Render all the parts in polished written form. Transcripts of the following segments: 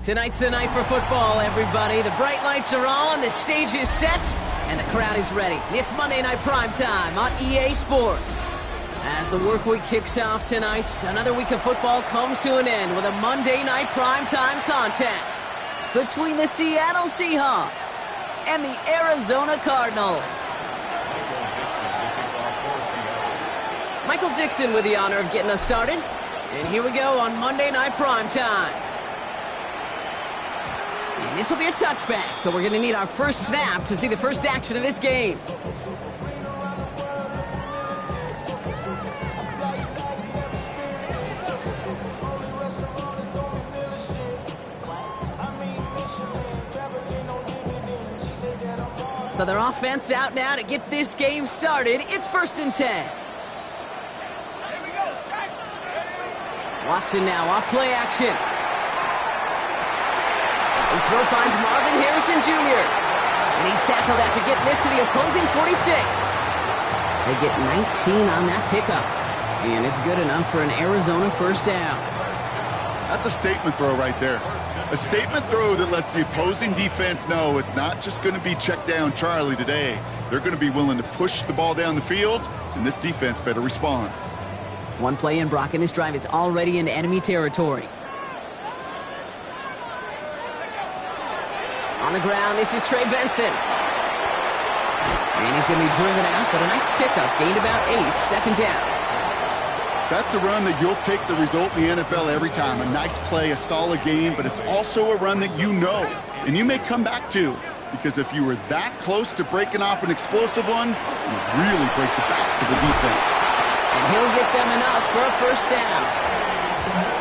Tonight's the night for football, everybody. The bright lights are on, the stage is set, and the crowd is ready. It's Monday Night Primetime on EA Sports. As the work week kicks off tonight, another week of football comes to an end with a Monday Night Primetime contest between the Seattle Seahawks and the Arizona Cardinals. Michael Dixon with the honor of getting us started. And here we go on Monday Night Primetime. And this will be a touchback, so we're going to need our first snap to see the first action of this game. So their offense out now to get this game started. It's 1st and 10. Watson now off play action. His throw finds Marvin Harrison Jr. And he's tackled after getting this to the opposing 46. They get 19 on that pickup. And it's good enough for an Arizona first down. That's a statement throw right there. A statement throw that lets the opposing defense know it's not just going to be check down Charlie today. They're going to be willing to push the ball down the field, and this defense better respond. One play in, Brock, and this drive is already into enemy territory. On the ground, this is Trey Benson. And he's going to be driven out, but a nice pickup. Gained about 8, second down. That's a run that you'll take the result in the NFL every time. A nice play, a solid game, but it's also a run that you know, and you may come back to. Because if you were that close to breaking off an explosive one, you really break the backs of the defense. And he'll get them enough for a first down.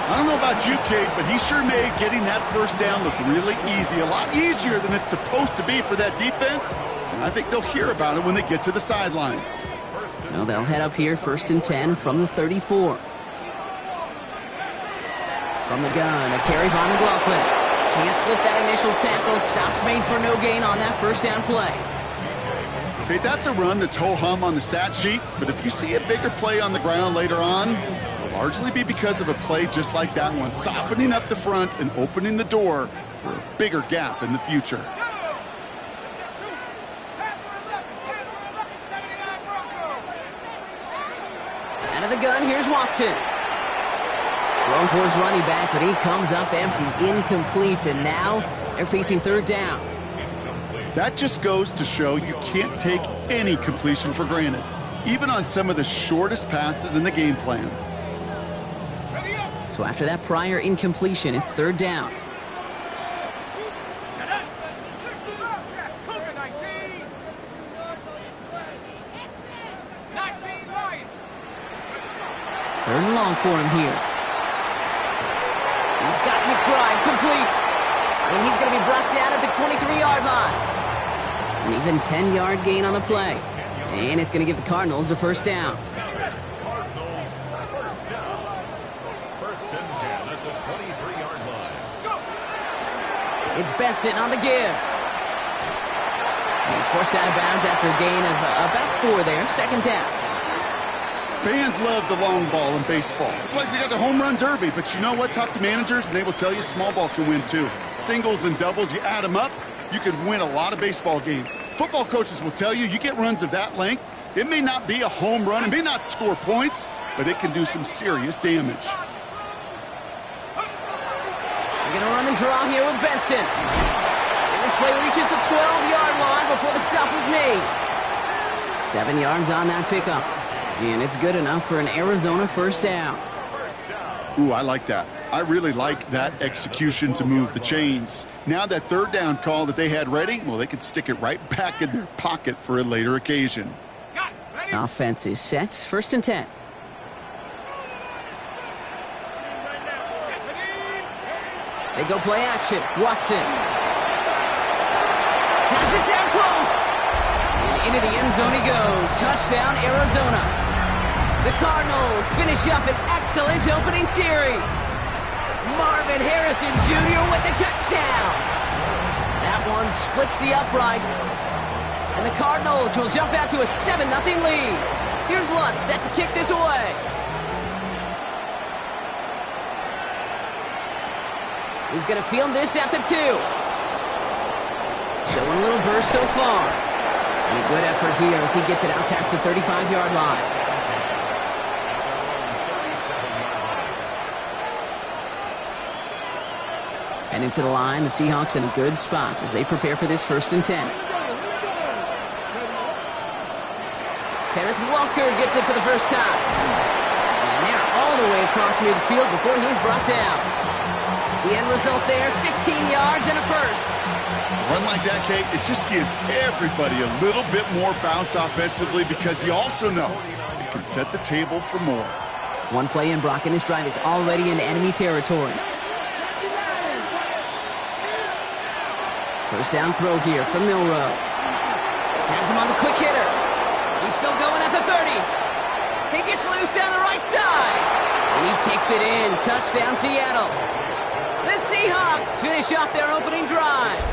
I don't know about you, Kate, but he sure made getting that first down look really easy. A lot easier than it's supposed to be for that defense. And I think they'll hear about it when they get to the sidelines. So they'll head up here, 1st and 10 from the 34. From the gun, a carry by McLaughlin. Can't slip that initial tackle. Stops made for no gain on that first down play. Okay, that's a run that's ho-hum on the stat sheet, but if you see a bigger play on the ground later on, it'll largely be because of a play just like that one, softening up the front and opening the door for a bigger gap in the future. Out of the gun, here's Watson. Thrown for his running back, but he comes up empty, incomplete, and now they're facing 3rd down. That just goes to show you can't take any completion for granted, even on some of the shortest passes in the game plan. So after that prior incompletion, it's 3rd down. Third and long for him here. He's got McBride complete. And he's going to be brought down at the 23-yard line. An even 10-yard gain on the play. And it's going to give the Cardinals a first down. Cardinals first down. 1st and 10 at the 23-yard line. It's Benson on the give. And he's forced out of bounds after a gain of about 4 there. 2nd down. Fans love the long ball in baseball. It's like they got the home run derby, but you know what? Talk to managers, and they will tell you small ball can win too. Singles and doubles, you add them up, you could win a lot of baseball games. Football coaches will tell you, you get runs of that length, it may not be a home run, it may not score points, but it can do some serious damage. We're going to run and draw here with Benson. And this play reaches the 12-yard line before the stop is made. 7 yards on that pickup. And it's good enough for an Arizona first down. Ooh, I like that. I really like that execution to move the chains. Now that 3rd down call that they had ready, well, they could stick it right back in their pocket for a later occasion. Offense is set. 1st and 10. They go play action. Watson. Has it down close. And into the end zone he goes. Touchdown, Arizona. The Cardinals finish up an excellent opening series. Marvin Harrison Jr. with the touchdown. That one splits the uprights. And the Cardinals will jump out to a 7-0 lead. Here's Lutz set to kick this away. He's going to field this at the 2. Showing a little burst so far. And a good effort here as he gets it out past the 35-yard line. And into the line, the Seahawks in a good spot as they prepare for this 1st and 10. Kenneth Walker gets it for the first time. And they're all the way across midfield before he's brought down. The end result there, 15 yards and a first. A run like that, Kate, it just gives everybody a little bit more bounce offensively because you also know it can set the table for more. One play in, Brock, and his drive is already in enemy territory. First down throw here from Milroe. Has him on the quick hitter. He's still going at the 30. He gets loose down the right side. And he takes it in. Touchdown, Seattle. The Seahawks finish off their opening drive.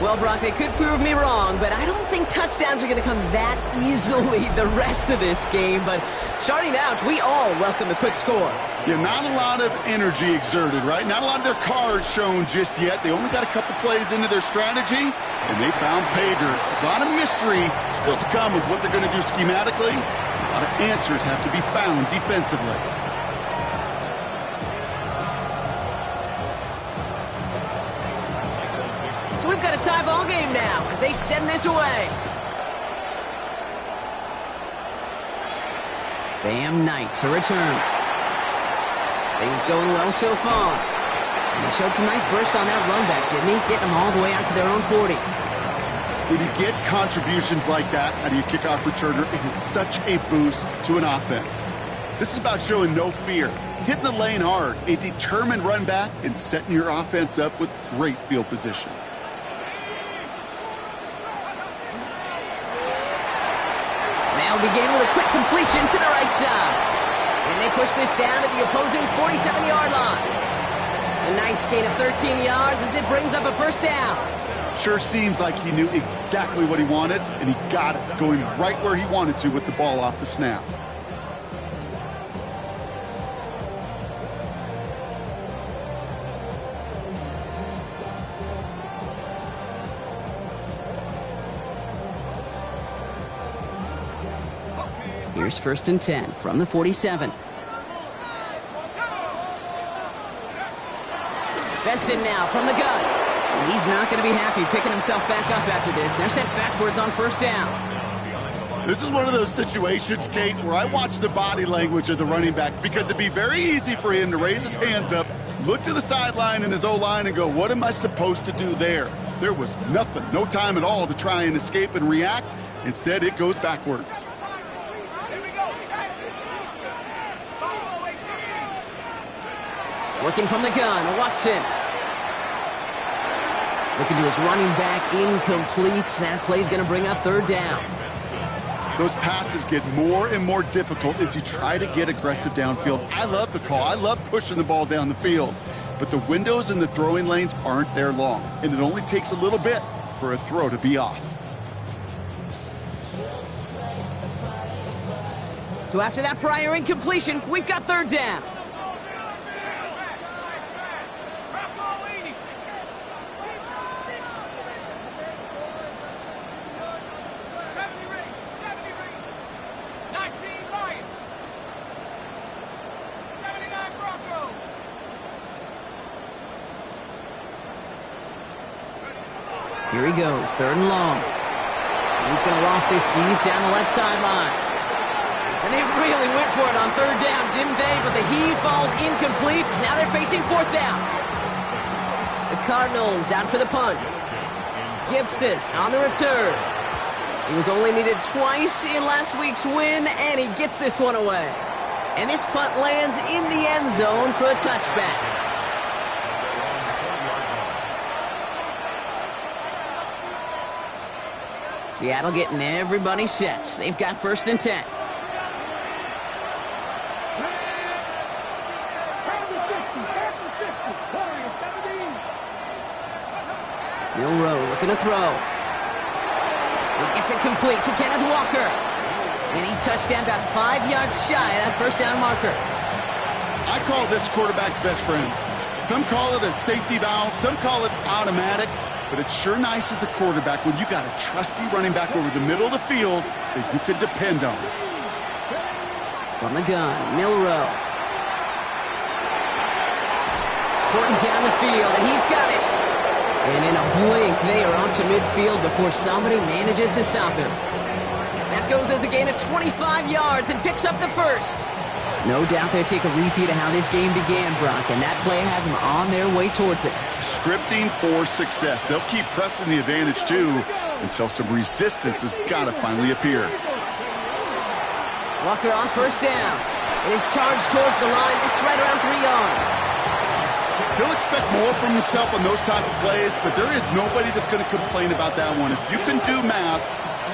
Well, Brock, they could prove me wrong, but I don't think touchdowns are going to come that easily the rest of this game. But starting out, we all welcome the quick score. Yeah, not a lot of energy exerted, right? Not a lot of their cards shown just yet. They only got a couple plays into their strategy, and they found pay dirt. A lot of mystery still to come with what they're going to do schematically. A lot of answers have to be found defensively. So we've got a tie ball game now as they send this away. Bam Knight to return. Things going well so far. And he showed some nice bursts on that run back, didn't he? Getting them all the way out to their own 40. When you get contributions like that out of your kickoff returner, it is such a boost to an offense. This is about showing no fear, hitting the lane hard, a determined run back, and setting your offense up with great field position. They'll begin with a quick completion to the right side. And they push this down to the opposing 47-yard line. A nice gain of 13 yards as it brings up a first down. Sure seems like he knew exactly what he wanted, and he got it, going right where he wanted to with the ball off the snap. Here's 1st and 10 from the 47. Benson now from the gun. And he's not going to be happy picking himself back up after this. They're sent backwards on 1st down. This is one of those situations, Kate, where I watch the body language of the running back because it'd be very easy for him to raise his hands up, look to the sideline in his O-line and go, what am I supposed to do there? There was nothing, no time at all to try and escape and react. Instead, it goes backwards. Working from the gun, Watson. Looking to his running back, incomplete. That play's going to bring up 3rd down. Those passes get more and more difficult as you try to get aggressive downfield. I love the call. I love pushing the ball down the field. But the windows in the throwing lanes aren't there long, and it only takes a little bit for a throw to be off. So after that prior incompletion, we've got 3rd down. Here he goes, 3rd and long. He's going to loft this deep down the left sideline. And they really went for it on 3rd down, didn't they? But the heave falls incomplete. Now they're facing 4th down. The Cardinals out for the punt. Gibson on the return. He was only needed twice in last week's win, and he gets this one away. And this punt lands in the end zone for a touchback. Seattle getting everybody set. They've got 1st and 10. Milroe looking to throw. He gets it complete to Kenneth Walker. And he's touched down about 5 yards shy of that 1st down marker. I call this quarterback's best friend. Some call it a safety valve, some call it automatic, but it's sure nice as a quarterback when you got a trusty running back over the middle of the field that you can depend on. From the gun, Milroe. Porting down the field, and he's got it. And in a blink, they are off to midfield before somebody manages to stop him. That goes as a gain of 25 yards and picks up the first. No doubt they'll take a repeat of how this game began, Brock, and that play has them on their way towards it. Scripting for success. They'll keep pressing the advantage, too, until some resistance has got to finally appear. Walker on first down. It is charged towards the line. It's right around 3 yards. He'll expect more from himself on those type of plays, but there is nobody that's going to complain about that one. If you can do math,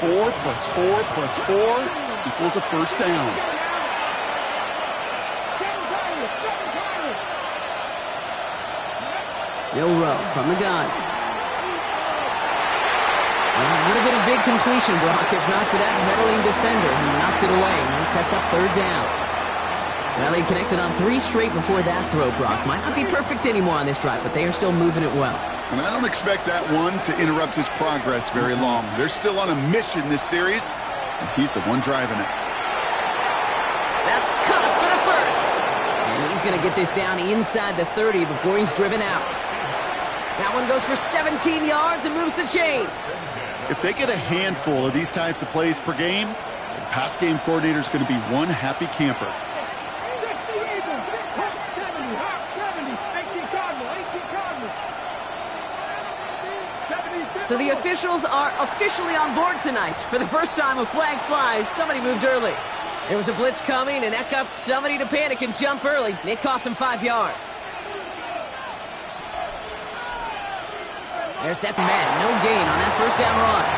4 plus 4 plus 4 equals a first down. Milroe from the gun. Well, would have been a big completion, Brock, if not for that meddling defender who knocked it away. And it sets up third down. Well, they connected on 3 straight before that throw, Brock. Might not be perfect anymore on this drive, but they are still moving it well. And I don't expect that one to interrupt his progress very long. They're still on a mission this series, and he's the one driving it. That's caught for the first. And he's going to get this down inside the 30 before he's driven out. That one goes for 17 yards and moves the chains. If they get a handful of these types of plays per game, the pass game coordinator is going to be one happy camper. So the officials are officially on board tonight. For the first time, a flag flies. Somebody moved early. There was a blitz coming, and that got somebody to panic and jump early. It cost them 5 yards. There's that man. No gain on that first down run.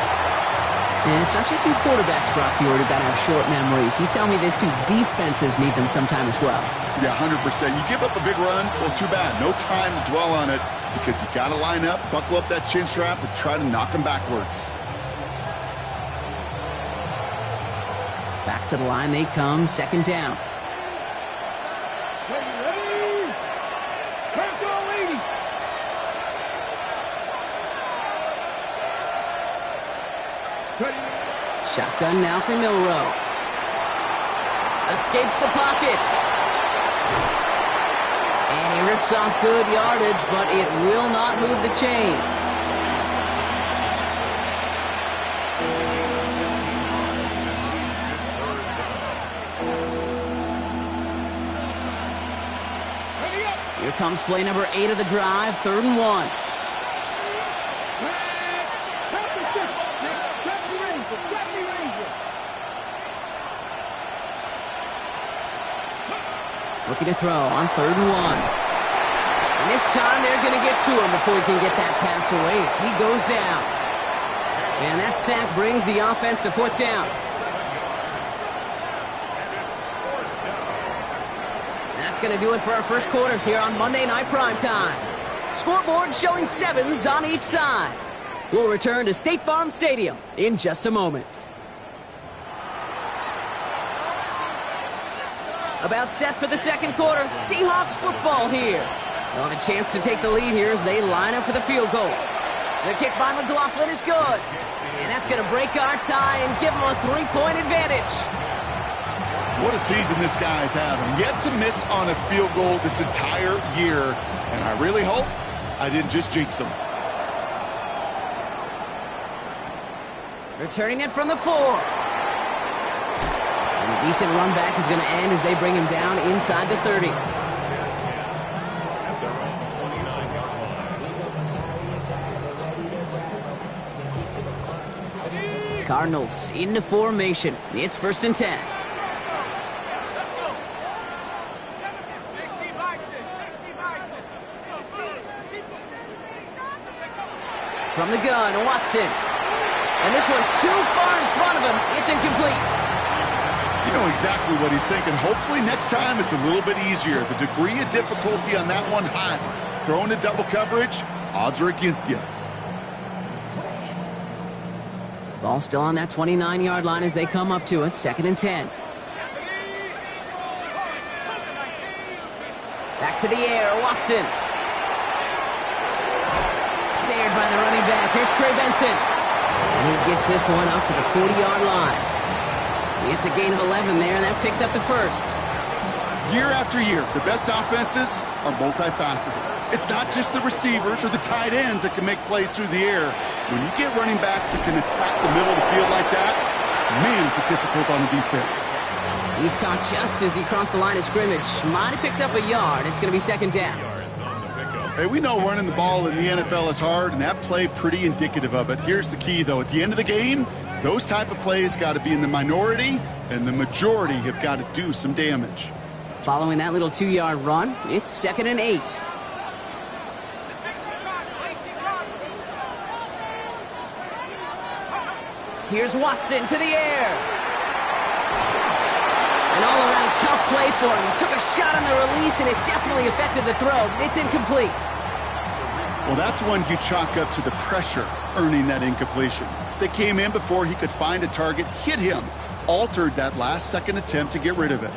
And it's not just you quarterbacks, Brock, you already got to have short memories. You tell me these two defenses need them sometime as well. Yeah, 100%. You give up a big run, well, too bad. No time to dwell on it because you got to line up, buckle up that chin strap, and try to knock them backwards. Back to the line they come, second down. Shotgun now for Milroe. Escapes the pocket. And he rips off good yardage, but it will not move the chains. Here comes play number 8 of the drive, 3rd and 1. Looking to throw on 3rd and 1. And this time they're going to get to him before he can get that pass away as he goes down. And that sack brings the offense to 4th down. And that's going to do it for our first quarter here on Monday Night Primetime. Scoreboard showing 7s on each side. We'll return to State Farm Stadium in just a moment. About set for the second quarter. Seahawks football here. They'll have a chance to take the lead here as they line up for the field goal. The kick by McLaughlin is good. And that's going to break our tie and give them a 3-point advantage. What a season this guy's having. Yet to miss on a field goal this entire year. And I really hope I didn't just jinx him. Returning it from the 4. A decent run back is going to end as they bring him down inside the 30. Cardinals into formation. It's 1st and 10. From the gun, Watson. And this one too far in front of him. It's incomplete. You know exactly what he's thinking. Hopefully next time it's a little bit easier. The degree of difficulty on that one high. Throwing to double coverage, odds are against you. Ball still on that 29-yard line as they come up to it. 2nd and 10. Back to the air, Watson. Snared by the running back. Here's Trey Benson. And he gets this one up to the 40-yard line. He gets a gain of 11 there, and that picks up the first. Year after year, the best offenses are multifaceted. It's not just the receivers or the tight ends that can make plays through the air. When you get running backs that can attack the middle of the field like that, man, is it difficult on the defense. He's caught just as he crossed the line of scrimmage. Might have picked up a yard. It's going to be second down. Hey, we know running the ball in the NFL is hard, and that play pretty indicative of it. Here's the key, though. At the end of the game, those type of plays got to be in the minority, and the majority have got to do some damage. Following that little 2-yard run, it's 2nd and 8. Here's Watson to the air. An all-around tough play for him. He took a shot on the release, and it definitely affected the throw. It's incomplete. Well, that's one you chalk up to the pressure earning that incompletion. They came in before he could find a target, hit him, altered that last-second attempt to get rid of it.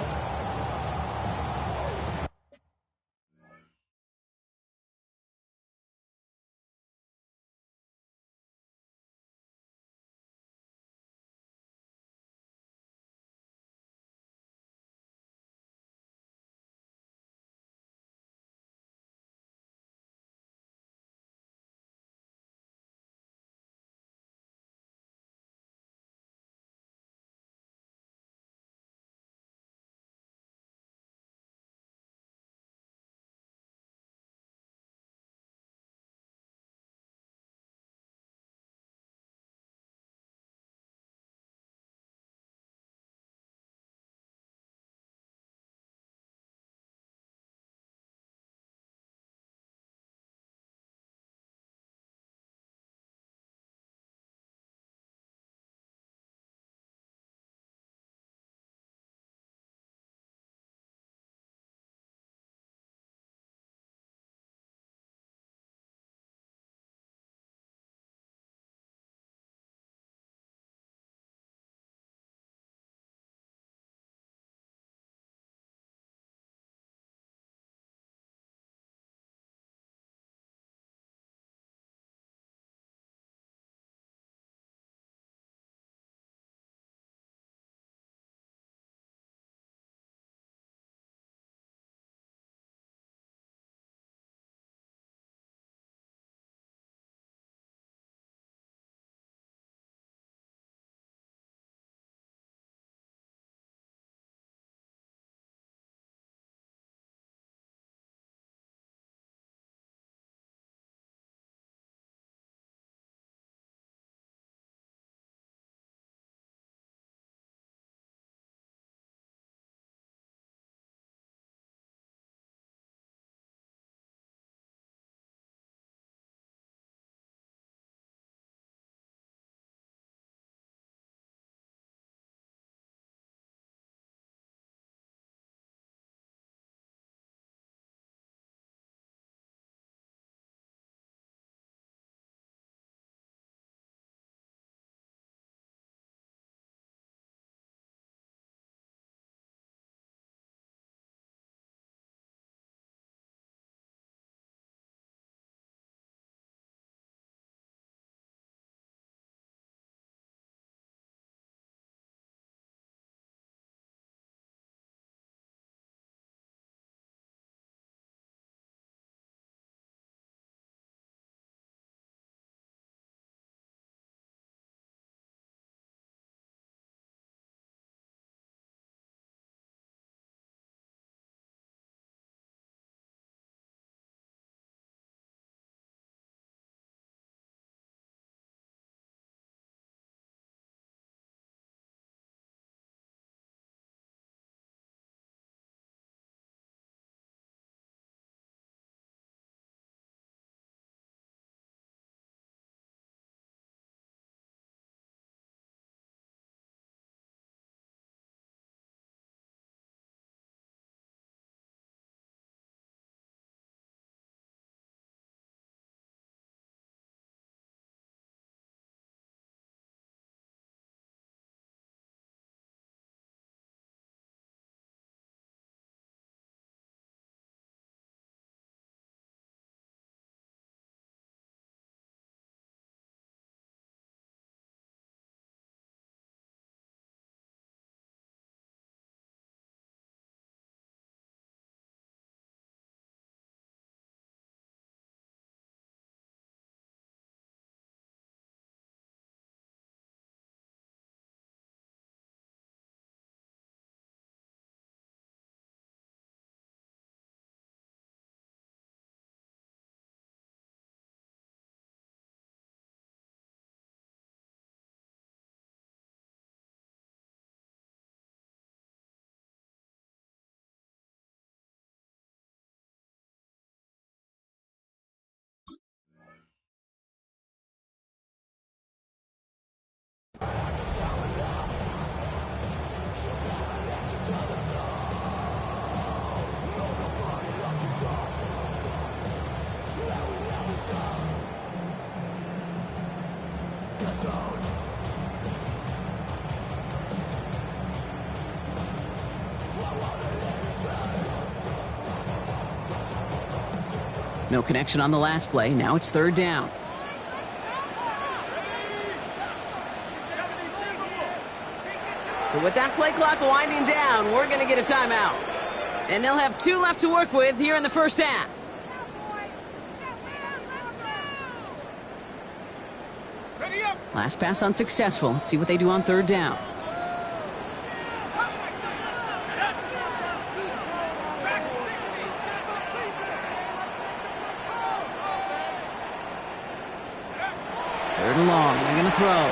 No connection on the last play. Now it's third down. So with that play clock winding down, we're going to get a timeout. And they'll have 2 left to work with here in the first half. Last pass unsuccessful. Let's see what they do on third down. Third and long. They're going to throw.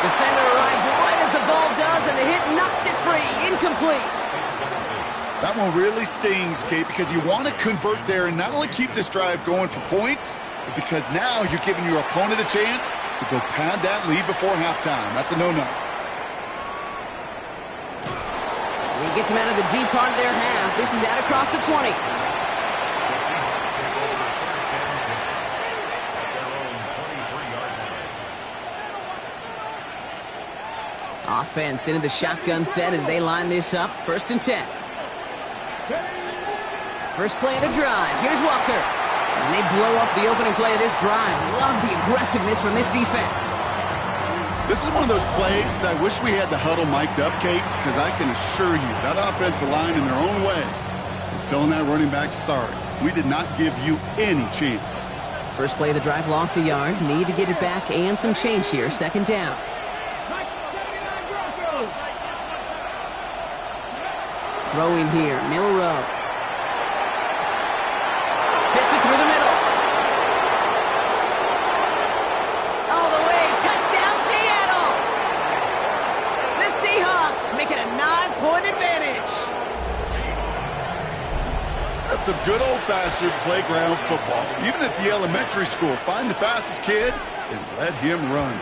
Defender arrives right as the ball does, and the hit knocks it free. Incomplete. That one really stings, Kate, because you want to convert there and not only keep this drive going for points, but because now you're giving your opponent a chance to go pad that lead before halftime. That's a no-no. He gets him out of the deep part of their half. This is out across the 20. Offense into the shotgun set as they line this up. First and 10. First play of the drive. Here's Walker. And they blow up the opening play of this drive. Love the aggressiveness from this defense. This is one of those plays that I wish we had the huddle mic'd up, Kate, because I can assure you that offensive line in their own way is telling that running back, sorry, we did not give you any chance. First play of the drive, lost a yard. Need to get it back and some change here. Second down. Throwing here, Milroe. Fits it through the middle. All the way, touchdown Seattle! The Seahawks make it a 9-point advantage. That's some good old-fashioned playground football. Even at the elementary school, find the fastest kid and let him run.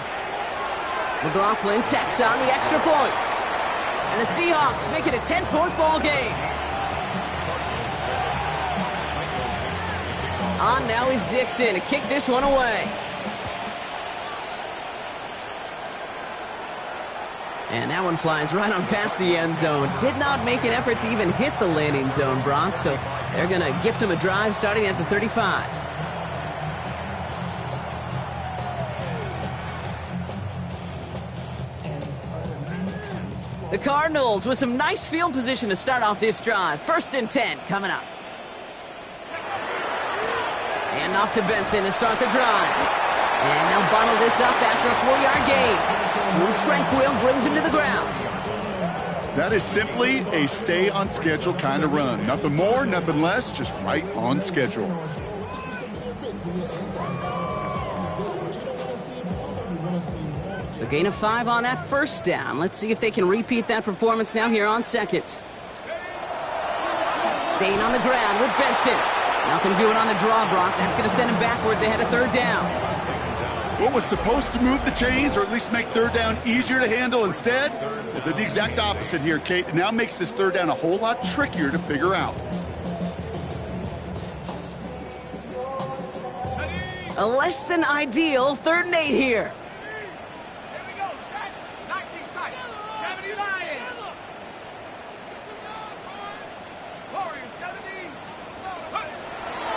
McLaughlin tacks on the extra point. And the Seahawks make it a 10-point ball game. On now is Dixon to kick this one away. And that one flies right on past the end zone. Did not make an effort to even hit the landing zone, Brock. So they're going to gift him a drive starting at the 35. The Cardinals with some nice field position to start off this drive. First and 10 coming up. And off to Benson to start the drive. And they'll bundle this up after a 4-yard gain. Drew Tranquil brings him to the ground. That is simply a stay-on-schedule kind of run. Nothing more, nothing less, just right on schedule. So gain of 5 on that first down. Let's see if they can repeat that performance now here on second. Staying on the ground with Benson. Nothing doing on the draw, Brock. That's going to send him backwards ahead of third down. What was supposed to move the chains or at least make third down easier to handle instead? Well, did the exact opposite here, Kate. It now makes this third down a whole lot trickier to figure out. A less than ideal 3rd and 8 here.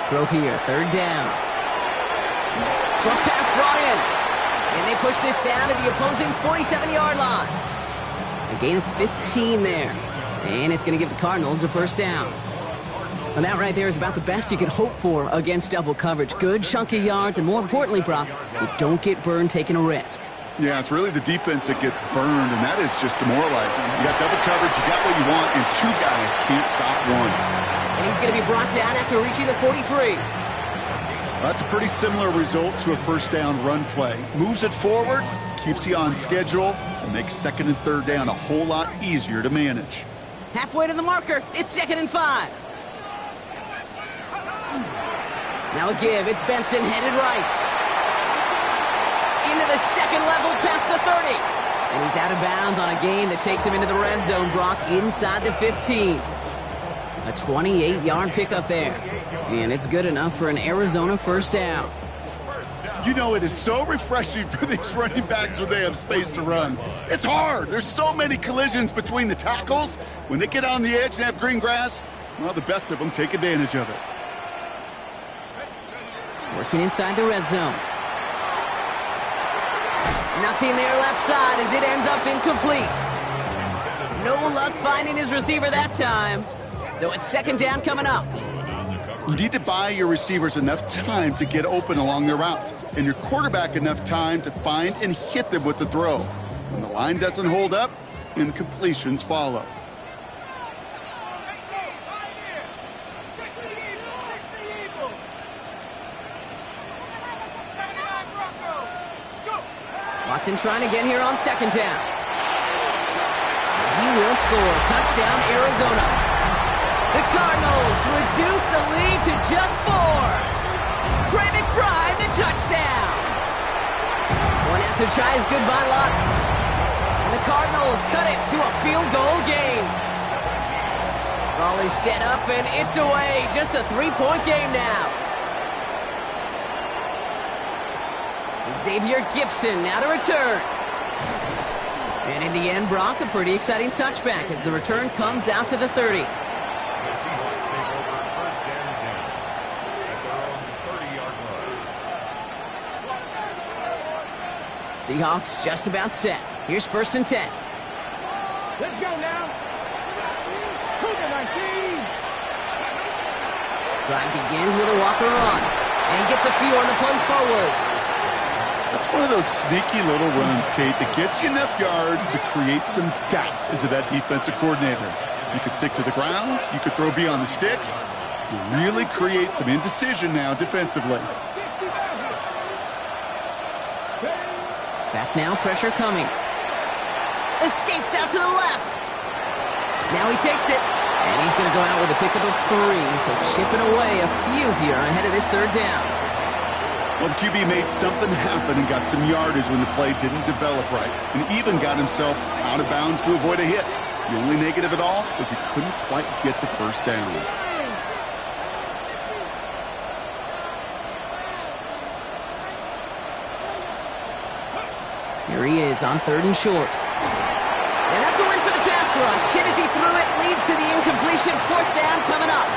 Throw here, third down. Short pass brought in. And they push this down to the opposing 47-yard line. A gain of 15 there. And it's going to give the Cardinals a first down. And that right there is about the best you could hope for against double coverage. Good chunky yards, and more importantly, Brock, you don't get burned taking a risk. Yeah, it's really the defense that gets burned, and that is just demoralizing. You got double coverage, you got what you want, and 2 guys can't stop one. And he's going to be brought down after reaching the 43. That's a pretty similar result to a first down run play. Moves it forward, keeps you on schedule, and makes second and third down a whole lot easier to manage. Halfway to the marker, it's 2nd and 5. Now a give, it's Benson headed right. Into the second level past the 30. And he's out of bounds on a gain that takes him into the red zone, Brock, inside the 15. A 28-yard pickup there. And it's good enough for an Arizona first down. You know, it is so refreshing for these running backs when they have space to run. It's hard. There's so many collisions between the tackles. When they get on the edge and have green grass, well, the best of them take advantage of it. Working inside the red zone. Nothing there left side as it ends up incomplete. No luck finding his receiver that time. So it's second down coming up. You need to buy your receivers enough time to get open along their route, and your quarterback enough time to find and hit them with the throw. When the line doesn't hold up, incompletions follow. Watson trying again here on second down. He will score. Touchdown, Arizona. The Cardinals reduce the lead to just 4. Trey McBride, the touchdown. One after tries goodbye lots. And the Cardinals cut it to a field goal game. Ball is set up and it's away. Just a 3-point game now. Xavier Gibson now to return. And in the end, Brock, a pretty exciting touchback as the return comes out to the 30. The Seahawks take over first and 10 at their own 30-yard line. Seahawks just about set. Here's first and 10. Let's go now. Cougar 19. Drive begins with a walker run. And he gets a few on the plunge forward. That's one of those sneaky little runs, Kate, that gets you enough yards to create some doubt into that defensive coordinator. You could stick to the ground. You could throw beyond the sticks. You really create some indecision now defensively. Back now, pressure coming. Escapes out to the left. Now he takes it. And he's going to go out with a pickup of 3. So chipping away a few here ahead of this third down. Well, the QB made something happen and got some yardage when the play didn't develop right, and even got himself out of bounds to avoid a hit. The only negative at all is he couldn't quite get the first down. Here he is on third and short. And that's a win for the pass rush. Hit as he threw it, leads to the incompletion. Fourth down coming up.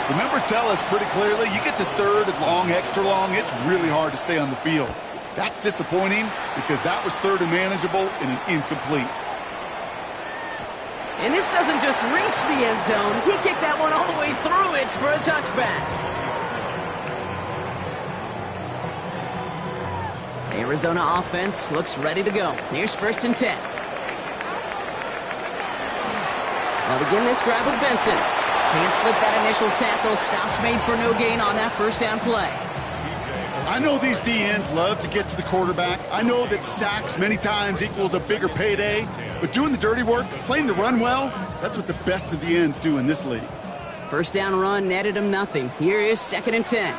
The numbers tell us pretty clearly, you get to third and long, extra long, it's really hard to stay on the field. That's disappointing because that was third and manageable and an incomplete. And this doesn't just reach the end zone. He kicked that one all the way through it for a touchback. Arizona offense looks ready to go. Here's first and 10. They'll begin this drive with Benson. Can't slip that initial tackle. Stops made for no gain on that first down play. I know these DNs love to get to the quarterback. I know that sacks many times equals a bigger payday. But doing the dirty work, playing the run well, that's what the best of the ends do in this league. First down run netted him nothing. Here is second and 10.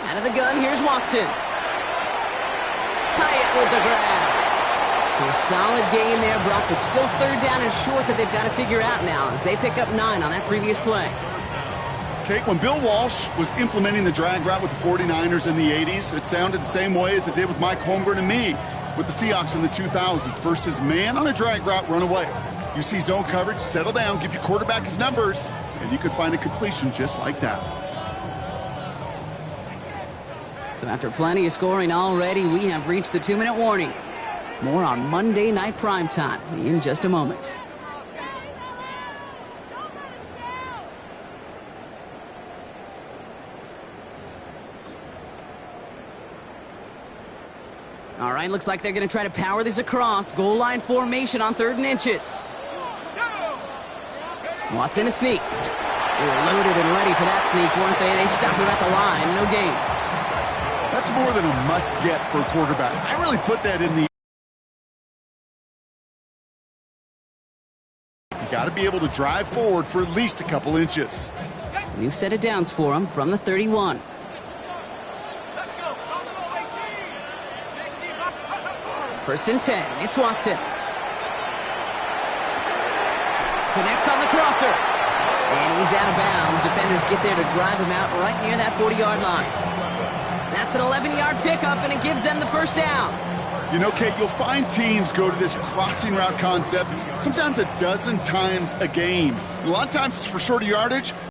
Out of the gun, here's Watson. Hyatt with the grab. So a solid gain there, Brock, but still third down and short that they've got to figure out now as they pick up 9 on that previous play. Kate, when Bill Walsh was implementing the drag route with the 49ers in the 80s, it sounded the same way as it did with Mike Holmgren and me with the Seahawks in the 2000s versus man on a drag route, run away. You see zone coverage, settle down, give your quarterback his numbers, and you could find a completion just like that. So after plenty of scoring already, we have reached the 2-minute warning. More on Monday Night Primetime in just a moment. All right, looks like they're going to try to power this across. Goal line formation on 3rd and inches. Watson a sneak. They were loaded and ready for that sneak, weren't they? They stopped him at the line. No gain. That's more than a must-get for a quarterback. I really put that in the... You got to be able to drive forward for at least a couple inches. New set of downs for him from the 31. First and 10. It's Watson. Connects on the crosser. And he's out of bounds. Defenders get there to drive him out right near that 40-yard line. That's an 11-yard pickup, and it gives them the first down. You know, Kate, you'll find teams go to this crossing route concept sometimes a dozen times a game. A lot of times it's for shorter yardage,